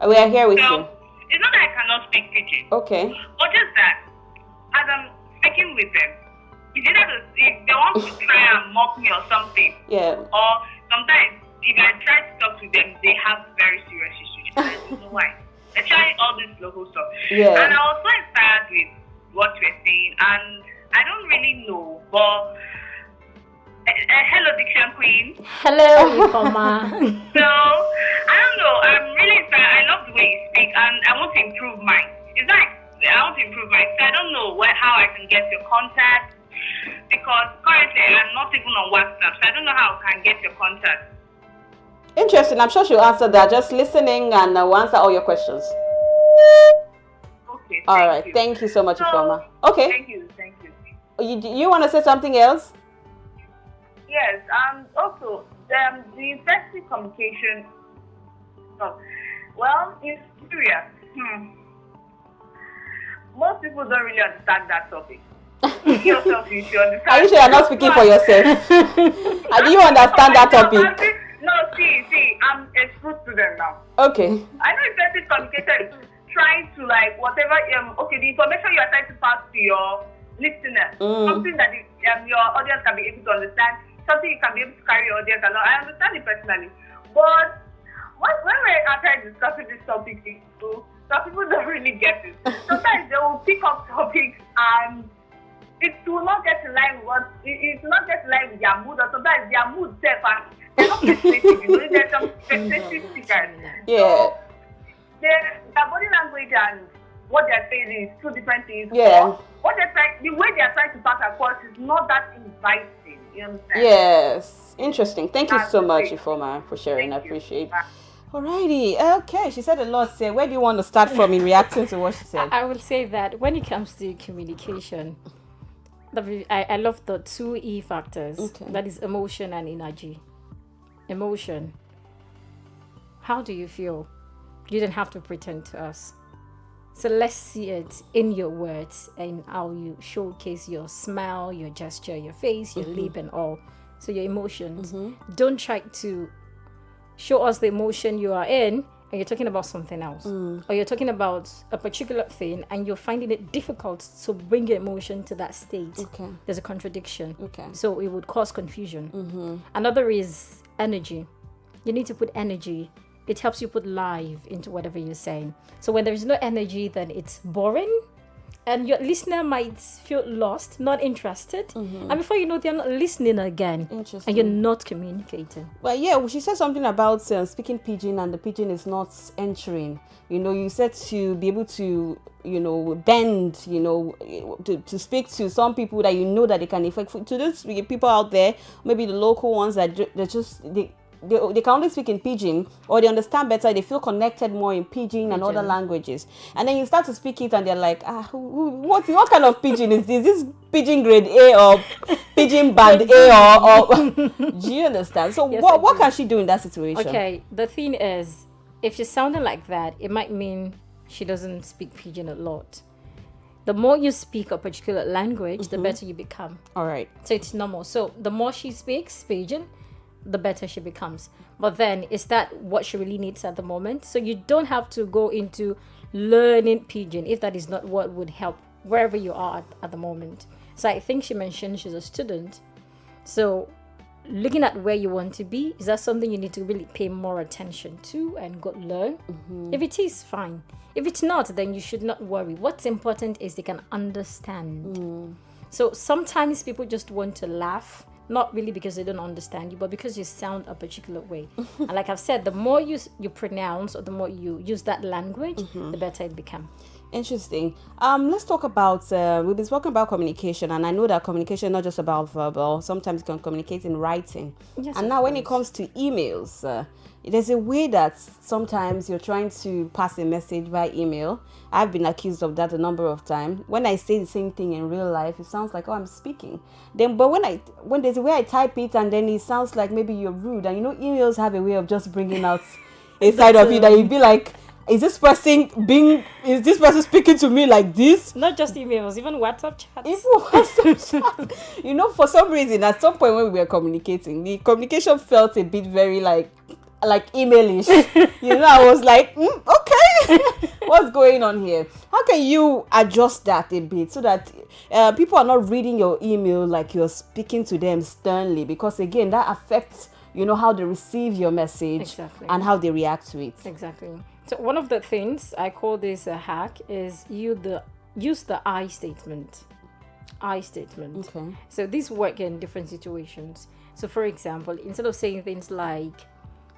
[SPEAKER 1] We are here with you.
[SPEAKER 5] It's not that I cannot speak pidgin.
[SPEAKER 1] Okay.
[SPEAKER 5] Or just that, as I'm speaking with them, it's either if they want to try and mock me or something.
[SPEAKER 1] Yeah.
[SPEAKER 5] Or sometimes, if I try to talk to them, they have very serious issues. I don't know why. They're trying all this local stuff.
[SPEAKER 1] Yeah.
[SPEAKER 5] And I was so inspired with what you were saying, and I don't really know, but hello, Diction Queen.
[SPEAKER 4] Hello, Ifoma.
[SPEAKER 5] So, I don't know, I'm really inspired. I love the way you speak, and I want to improve mine. It's like, I want to improve mine. So I don't know how I can get your contact, because currently I'm not even on WhatsApp, so I don't know how I can get your contact.
[SPEAKER 1] Interesting. I'm sure she'll answer that. Just listening, and we'll answer all your questions.
[SPEAKER 5] Okay.
[SPEAKER 1] All right. Thank you so much, Ifoma. Okay.
[SPEAKER 5] Thank you.
[SPEAKER 1] You want to say something else?
[SPEAKER 5] Yes. Also, the effective communication. Well, in Syria, most people don't really understand that topic. Yourself, you should understand.
[SPEAKER 1] Are you sure you're not speaking for yourself? Do you understand that topic?
[SPEAKER 5] No, see, I'm a school student now.
[SPEAKER 1] Okay.
[SPEAKER 5] I know effective communication is trying to whatever, the information you are trying to pass to your listener, something that your audience can be able to understand, something you can be able to carry your audience along. I understand it personally. But when we're actually discussing this topic, some people don't really get it. Sometimes they will pick up topics and it will not get in line with it will not get in line with their mood, or sometimes their mood self, and they're not specific. There's some specific speakers.
[SPEAKER 1] Yeah.
[SPEAKER 5] So their body language and what they're saying is two different things.
[SPEAKER 1] Yeah.
[SPEAKER 5] The way they're trying to pass across is not that inviting. You understand?
[SPEAKER 1] Yes. Interesting. Thank you
[SPEAKER 5] That's
[SPEAKER 1] so much,
[SPEAKER 5] great.
[SPEAKER 1] Ifoma, for sharing. I
[SPEAKER 5] Thank you.
[SPEAKER 1] appreciate.
[SPEAKER 5] Bye.
[SPEAKER 1] Alrighty. Okay. She said a lot. Say, where do you want to start from in reacting to what she said?
[SPEAKER 4] I will say that when it comes to communication, I love the 2 E factors.
[SPEAKER 1] Okay.
[SPEAKER 4] That is emotion and energy. Emotion. How do you feel? You don't have to pretend to us. So let's see it in your words and how you showcase your smile, your gesture, your face, your lip and all. So your emotions. Don't try to show us the emotion you are in and you're talking about something else. Or you're talking about a particular thing and you're finding it difficult to bring your emotion to that state.
[SPEAKER 1] Okay.
[SPEAKER 4] There's a contradiction.
[SPEAKER 1] Okay.
[SPEAKER 4] So it would cause confusion. Another is energy. You need to put energy. It helps you put life into whatever you're saying. So when there's no energy, then it's boring. And your listener might feel lost, not interested. And before you know, they're not listening again.
[SPEAKER 1] Interesting.
[SPEAKER 4] And you're not communicating.
[SPEAKER 1] Well, yeah, she said something about speaking pidgin and the pidgin is not entering. You know, you said to be able to, bend, to speak to some people that you know that they can affect. To those people out there, maybe the local ones that they can only speak in pidgin, or they understand better, they feel connected more in pidgin and other languages, and then you start to speak it and they're like, what kind of pidgin is this? Is this pidgin grade A or pidgin band A or do you understand? So
[SPEAKER 4] Yes,
[SPEAKER 1] what can she do in that situation?
[SPEAKER 4] Okay, the thing is, if she's sounding like that, it might mean she doesn't speak pidgin a lot. The more you speak a particular language, the better you become.
[SPEAKER 1] All right.
[SPEAKER 4] So it's normal. So the more she speaks pidgin, the better she becomes. But then, is that what she really needs at the moment? So you don't have to go into learning pidgin if that is not what would help wherever you are at the moment. So I think she mentioned she's a student. So looking at where you want to be, is that something you need to really pay more attention to and go learn? If it is, fine. If it's not, then you should not worry. What's important is they can understand. So sometimes people just want to laugh, not really because they don't understand you, but because you sound a particular way. And like I've said, the more you pronounce or the more you use that language, the better it becomes.
[SPEAKER 1] Interesting. Let's talk about, we've been talking about communication, and I know that communication is not just about verbal. Sometimes you can communicate in writing.
[SPEAKER 4] Yes,
[SPEAKER 1] and now when it comes to emails, there's a way that sometimes you're trying to pass a message via email. I've been accused of that a number of times. When I say the same thing in real life, it sounds like, oh, I'm speaking. But when there's a way I type it and then it sounds like maybe you're rude. And emails have a way of just bringing out a side of you that you'd be like, is this person speaking to me like this?
[SPEAKER 4] Not just emails, even WhatsApp chats.
[SPEAKER 1] Even WhatsApp chat. For some reason, at some point when we were communicating, the communication felt a bit very like emailish. I was like, okay, what's going on here? How can you adjust that a bit so that people are not reading your email like you're speaking to them sternly? Because again, that affects how they receive your message.
[SPEAKER 4] Exactly.
[SPEAKER 1] And how they react to it.
[SPEAKER 4] Exactly. So one of the things I call this a hack is use the I statement. I statement.
[SPEAKER 1] Okay.
[SPEAKER 4] So these work in different situations. So for example, instead of saying things like,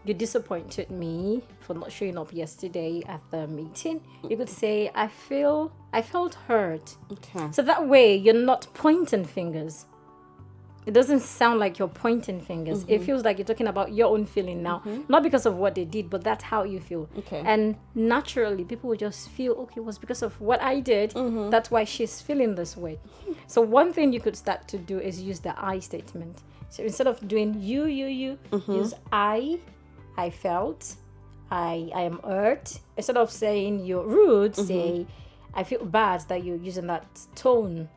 [SPEAKER 4] you disappointed me for not showing up yesterday at the meeting, you could say, I felt hurt.
[SPEAKER 1] Okay.
[SPEAKER 4] So that way you're not pointing fingers. It doesn't sound like you're pointing fingers. It feels like you're talking about your own feeling now, not because of what they did, but that's how you feel.
[SPEAKER 1] Okay.
[SPEAKER 4] And naturally, people will just feel, okay, it was because of what I did. That's why she's feeling this way. So one thing you could start to do is use the I statement. So instead of doing you, use I felt, I am hurt. Instead of saying you're rude, say, I feel bad that you're using that tone.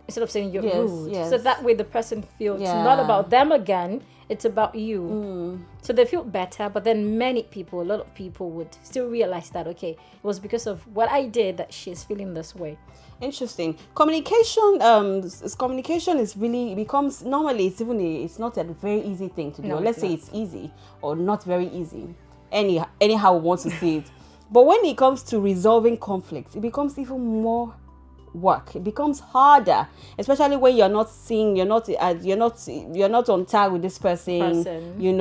[SPEAKER 4] Instead of saying you're rude.
[SPEAKER 1] Yes.
[SPEAKER 4] So that way the person feels it's not about them again, it's about you. So they feel better, but then a lot of people would still realize that, okay, it was because of what I did that she's feeling this way.
[SPEAKER 1] Interesting. Communication is really becomes, normally it's not a very easy thing to do.
[SPEAKER 4] No,
[SPEAKER 1] Let's
[SPEAKER 4] it's
[SPEAKER 1] say
[SPEAKER 4] not.
[SPEAKER 1] it's easy or not very easy. Anyhow we want to see it. But when it comes to resolving conflicts, it becomes even more work. It becomes harder, especially when you're not on tag with this person. You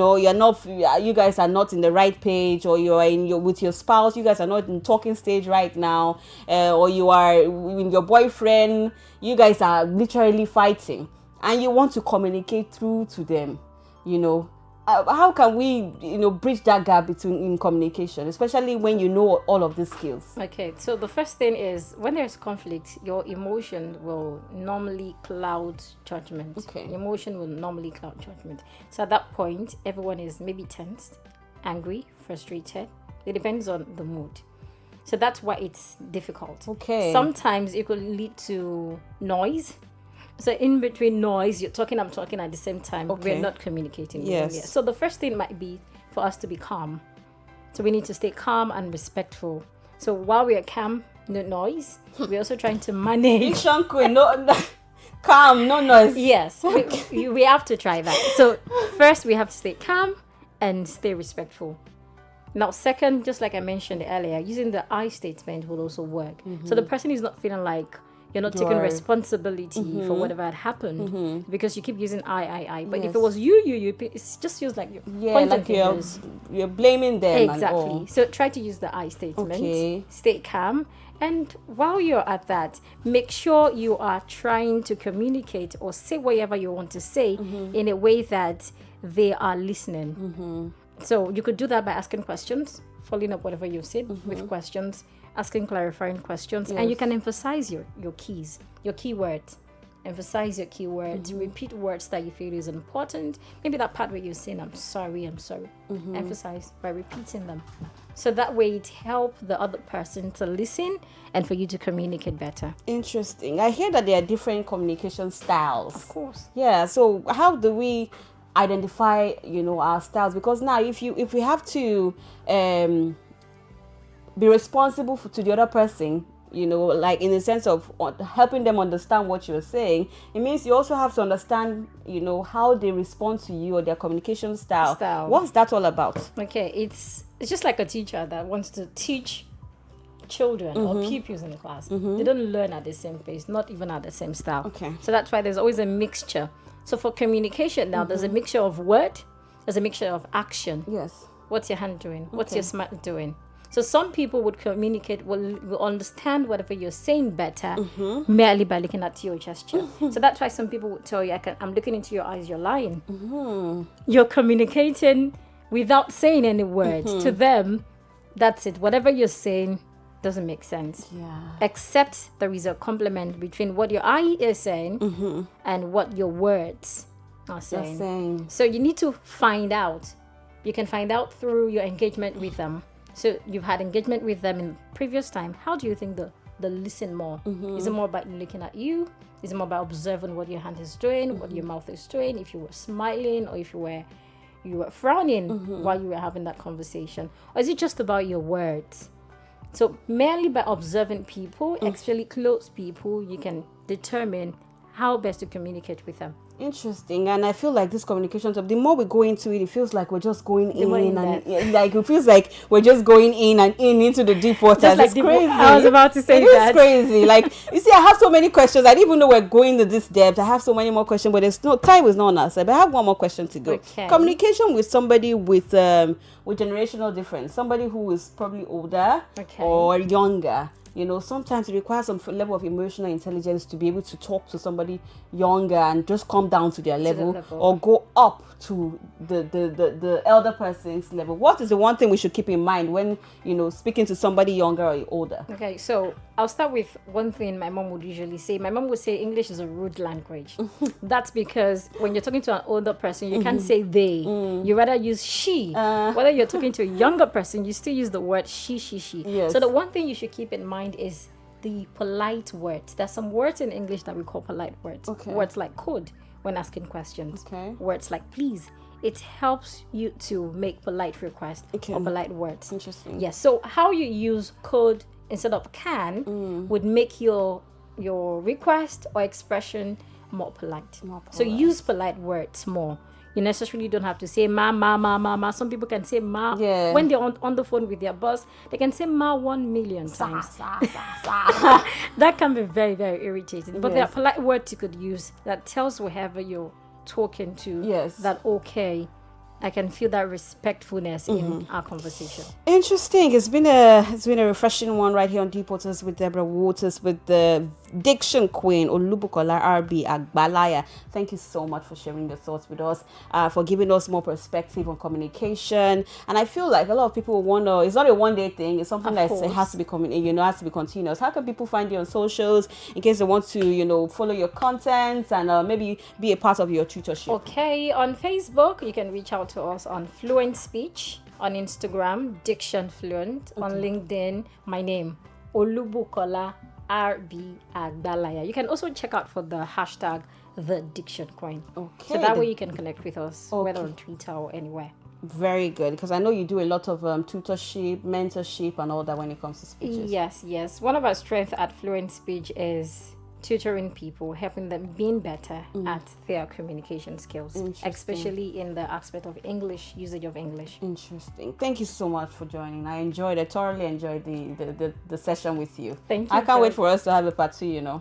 [SPEAKER 1] guys are not in the right page, or you're with your spouse, you guys are not in talking stage right now, or you are with your boyfriend, you guys are literally fighting, and you want to communicate through to them. How can we bridge that gap in communication, especially when you know all of these skills?
[SPEAKER 4] Okay, so the first thing is, when there's conflict, your emotion will normally cloud judgment.
[SPEAKER 1] Okay.
[SPEAKER 4] Emotion will normally cloud judgment. So at that point, everyone is maybe tensed, angry, frustrated. It depends on the mood. So that's why it's difficult.
[SPEAKER 1] Okay.
[SPEAKER 4] Sometimes it could lead to noise. So in between noise, you're talking, I'm talking at the same time.
[SPEAKER 1] Okay.
[SPEAKER 4] We're not communicating.
[SPEAKER 1] Yes.
[SPEAKER 4] So the first thing might be for us to be calm. So we need to stay calm and respectful. So while we are calm, no noise, we're also trying to manage.
[SPEAKER 1] Calm, no noise.
[SPEAKER 4] Yes, we have to try that. So first we have to stay calm and stay respectful. Now second, just like I mentioned earlier, using the I statement will also work. So the person is not feeling like you're not taking responsibility for whatever had happened because you keep using I. But if it was you, it just feels like you're pointing
[SPEAKER 1] like
[SPEAKER 4] fingers.
[SPEAKER 1] you're blaming them.
[SPEAKER 4] Exactly. So try to use the I statement.
[SPEAKER 1] Okay.
[SPEAKER 4] Stay calm. And while you're at that, make sure you are trying to communicate or say whatever you want to say in a way that they are listening. So you could do that by asking questions, following up whatever you've said with questions, asking clarifying questions, and you can emphasize your keys, your keywords. emphasize your keywords, repeat words that you feel is important. Maybe that part where you're saying, I'm sorry. Emphasize by repeating them. So that way it helps the other person to listen and for you to communicate better.
[SPEAKER 1] Interesting. I hear that there are different communication styles.
[SPEAKER 4] Of course.
[SPEAKER 1] Yeah. So how do we identify, our styles? Because now if we have to be responsible to the other person, like in the sense of helping them understand what you're saying, it means you also have to understand, how they respond to you or their communication style. What's that all about?
[SPEAKER 4] Okay, it's just like a teacher that wants to teach children or pupils in the class. They don't learn at the same pace, not even at the same style.
[SPEAKER 1] Okay.
[SPEAKER 4] So that's why there's always a mixture. So for communication now, there's a mixture of word, there's a mixture of action.
[SPEAKER 1] Yes.
[SPEAKER 4] What's your hand doing? What's your smart doing? So some people would communicate, will understand whatever you're saying better merely by looking at your gesture. So that's why some people would tell you, I'm looking into your eyes, you're lying. You're communicating without saying any words. To them, that's it. Whatever you're saying doesn't make sense.
[SPEAKER 1] Yeah.
[SPEAKER 4] Except there is a complement between what your eye is saying and what your words are saying. So you need to find out. You can find out through your engagement with them. So you've had engagement with them in previous time. How do you think the listen more? Is it more about looking at you? Is it more about observing what your hand is doing, what your mouth is doing, if you were smiling or if you were frowning while you were having that conversation? Or is it just about your words? So merely by observing people, especially close people, you can determine how best to communicate with them.
[SPEAKER 1] Interesting. And I feel like this communication, the more we go into it, it feels like we're just going in and like it feels like we're just going in and into the deep waters. It's crazy.
[SPEAKER 4] I was about to say
[SPEAKER 1] that. It's crazy. Like, you see, I have so many questions. I didn't even know we're going to this depth. I have so many more questions, but there's no time is not on our side. But I have one more question to go.
[SPEAKER 4] Okay.
[SPEAKER 1] Communication with somebody with generational difference, somebody who is probably older or younger. Sometimes it requires some level of emotional intelligence to be able to talk to somebody younger and just come down to their level or go up to the elder person's level. What is the one thing we should keep in mind when, speaking to somebody younger or older? Okay,
[SPEAKER 4] so I'll start with one thing my mom would usually say. My mom would say English is a rude language. That's because when you're talking to an older person, you can't say they. You rather use she. Whether you're talking to a younger person, you still use the word she.
[SPEAKER 1] Yes.
[SPEAKER 4] So the one thing you should keep in mind is the polite words. There's some words in English that we call polite words.
[SPEAKER 1] Okay.
[SPEAKER 4] Words like could when asking questions.
[SPEAKER 1] Okay.
[SPEAKER 4] Words like please. It helps you to make polite requests or polite words.
[SPEAKER 1] Interesting.
[SPEAKER 4] Yes. So how you use could instead of can would make your request or expression more polite. So use polite words more. You necessarily don't have to say ma. Some people can say ma.
[SPEAKER 1] Yeah.
[SPEAKER 4] When they're on the phone with their boss, they can say ma 1 million times. That can be very, very irritating. But there are polite words you could use that tells whoever you're talking to that okay, I can feel that respectfulness in our conversation.
[SPEAKER 1] Interesting. It's been a refreshing one right here on Deep Waters with Deborah Waters, with the diction queen Olubukola RB Agbalaya. Thank you so much for sharing your thoughts with us, for giving us more perspective on communication. And I feel like a lot of people wonder, it's not a one-day thing. It's something that has to be has to be continuous. How can people find you on socials in case they want to follow your content and maybe be a part of your tutorship?
[SPEAKER 4] Okay, on Facebook you can reach out to us on Fluent Speech, on Instagram Diction Fluent, on LinkedIn my name Olubukola RB Agbalaya. You can also check out for the hashtag The Diction Coin. Okay. So that way you can connect with us, whether on Twitter or anywhere.
[SPEAKER 1] Very good, because I know you do a lot of tutorship, mentorship, and all that when it comes to speeches.
[SPEAKER 4] Yes. One of our strengths at Fluent Speech is tutoring people, helping them being better at their communication skills, especially in the aspect of English, usage of English.
[SPEAKER 1] Interesting. Thank you so much for joining. I thoroughly enjoyed the session with you.
[SPEAKER 4] Thank you.
[SPEAKER 1] I can't wait for us to have a part 2,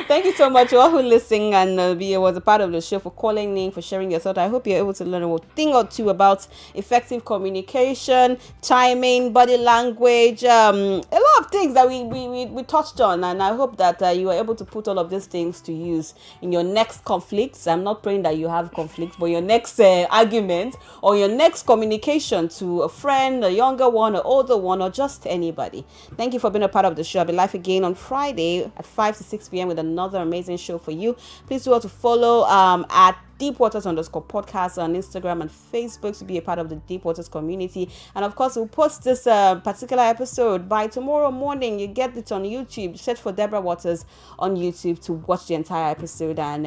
[SPEAKER 1] Thank you so much to all who listened and was a part of the show, for calling in, for sharing your thoughts. I hope you're able to learn a thing or two about effective communication, timing, body language, a lot of things that we touched on, and I hope that you are able to put all of these things to use in your next conflicts. I'm not praying that you have conflicts, but your next argument or your next communication to a friend, a younger one, an older one, or just anybody. Thank you for being a part of the show. I'll be live again on Friday at 5 to 6 p.m. with another another amazing show for you. Please do well to follow at Deepwaters_podcast on Instagram and Facebook to be a part of the Deep Waters community. And of course, we'll post this particular episode by tomorrow morning. You get it on YouTube. Search for Deborah Waters on YouTube to watch the entire episode and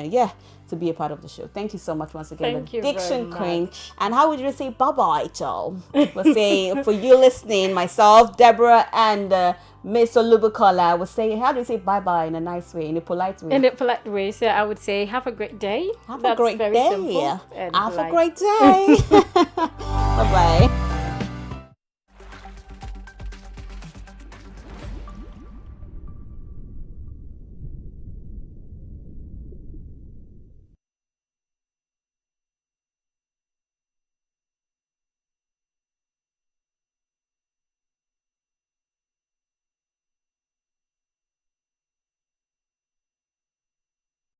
[SPEAKER 1] to be a part of the show. Thank you so much once again.
[SPEAKER 4] Thank you
[SPEAKER 1] Diction
[SPEAKER 4] very
[SPEAKER 1] Queen.
[SPEAKER 4] much.
[SPEAKER 1] And how would you say bye-bye, y'all? We'll say, for you listening, myself, Deborah, and Miss Olubukola will say, how do you say bye-bye in a nice way, in a polite way?
[SPEAKER 4] In a polite way, so I would say, have a great day.
[SPEAKER 1] Have
[SPEAKER 4] That's
[SPEAKER 1] a great
[SPEAKER 4] very
[SPEAKER 1] day.
[SPEAKER 4] simple and
[SPEAKER 1] Have a
[SPEAKER 4] polite.
[SPEAKER 1] great day. Bye-bye.